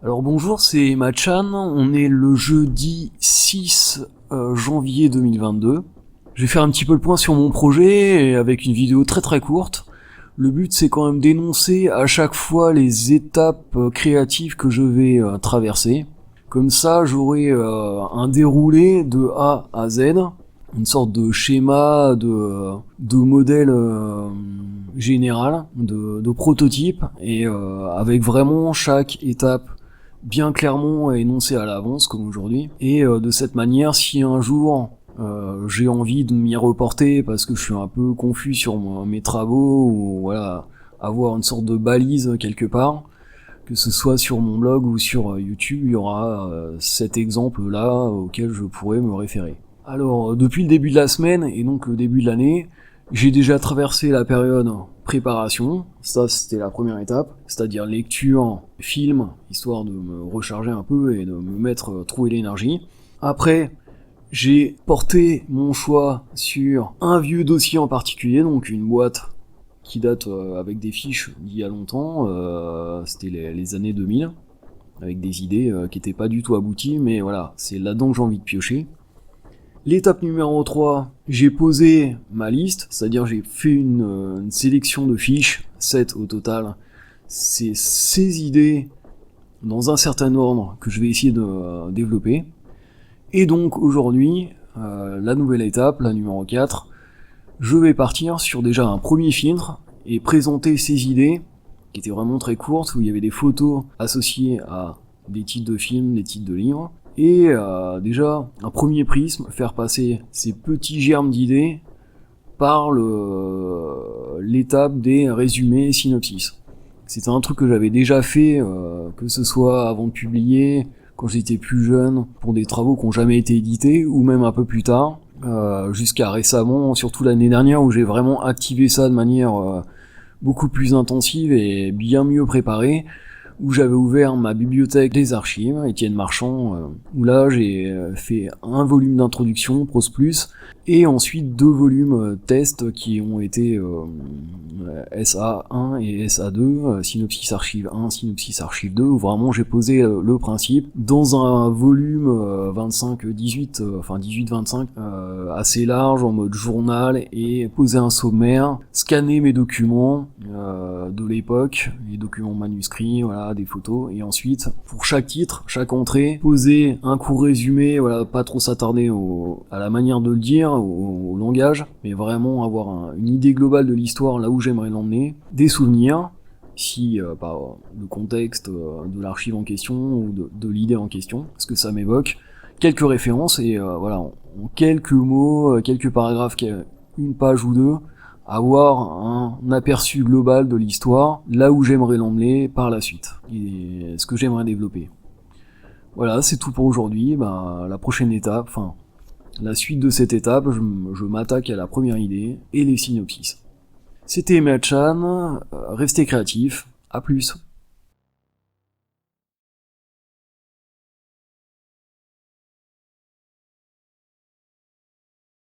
Alors bonjour, c'est Machan, on est le jeudi 6 janvier 2022. Je vais faire un petit peu le point sur mon projet et avec une vidéo très courte. Le but c'est quand même d'énoncer à chaque fois les étapes créatives que je vais traverser. Comme ça j'aurai un déroulé de A à Z, une sorte de schéma, de modèle général, de prototype, et avec vraiment chaque étape bien clairement énoncée à l'avance comme aujourd'hui. Et de cette manière, si un jour j'ai envie de m'y reporter parce que je suis un peu confus sur mes travaux, ou voilà, avoir une sorte de balise quelque part, que ce soit sur mon blog ou sur YouTube, il y aura cet exemple-là auquel je pourrais me référer. Alors, depuis le début de la semaine, et donc le début de l'année, j'ai déjà traversé la période préparation, ça c'était la première étape, c'est-à-dire lecture, film, histoire de me recharger un peu et de me mettre, trouver l'énergie. Après, j'ai porté mon choix sur un vieux dossier en particulier, donc une boîte qui date avec des fiches d'il y a longtemps, c'était les années 2000, avec des idées qui étaient pas du tout abouties, mais voilà, c'est là-dedans que j'ai envie de piocher. L'étape numéro 3, j'ai posé ma liste, c'est-à-dire j'ai fait une sélection de fiches, 7 au total. C'est ces idées dans un certain ordre que je vais essayer de développer. Et donc aujourd'hui, la nouvelle étape, la numéro 4, je vais partir sur déjà un premier filtre et présenter ces idées, qui étaient vraiment très courtes, où il y avait des photos associées à des titres de films, des titres de livres. Et déjà, un premier prisme, faire passer ces petits germes d'idées par l'étape des résumés synopsis. C'était un truc que j'avais déjà fait, que ce soit avant de publier, quand j'étais plus jeune, pour des travaux qui n'ont jamais été édités, ou même un peu plus tard, jusqu'à récemment, surtout l'année dernière, où j'ai vraiment activé ça de manière beaucoup plus intensive et bien mieux préparée, où j'avais ouvert ma bibliothèque des archives, Étienne Marchand, où là j'ai fait un volume d'introduction, Prose Plus, et ensuite 2 volumes tests qui ont été SA1 et SA2, Synopsis Archive 1, Synopsis Archive 2, où vraiment j'ai posé le principe dans un volume 18-25, assez large, en mode journal, et poser un sommaire, scanner mes documents de l'époque, les documents manuscrits, voilà, des photos, et ensuite, pour chaque titre, chaque entrée, poser un court résumé, voilà, pas trop s'attarder à la manière de le dire, au langage, mais vraiment avoir une idée globale de l'histoire, là où j'aimerais l'emmener, des souvenirs, si le contexte de l'archive en question, ou de l'idée en question, ce que ça m'évoque, quelques références, et voilà, en quelques mots, quelques paragraphes, une page ou deux, avoir un aperçu global de l'histoire, là où j'aimerais l'emmener par la suite, et ce que j'aimerais développer. Voilà, c'est tout pour aujourd'hui. La prochaine étape, la suite de cette étape, je m'attaque à la première idée et les synopsis. C'était Machan, restez créatifs, à plus.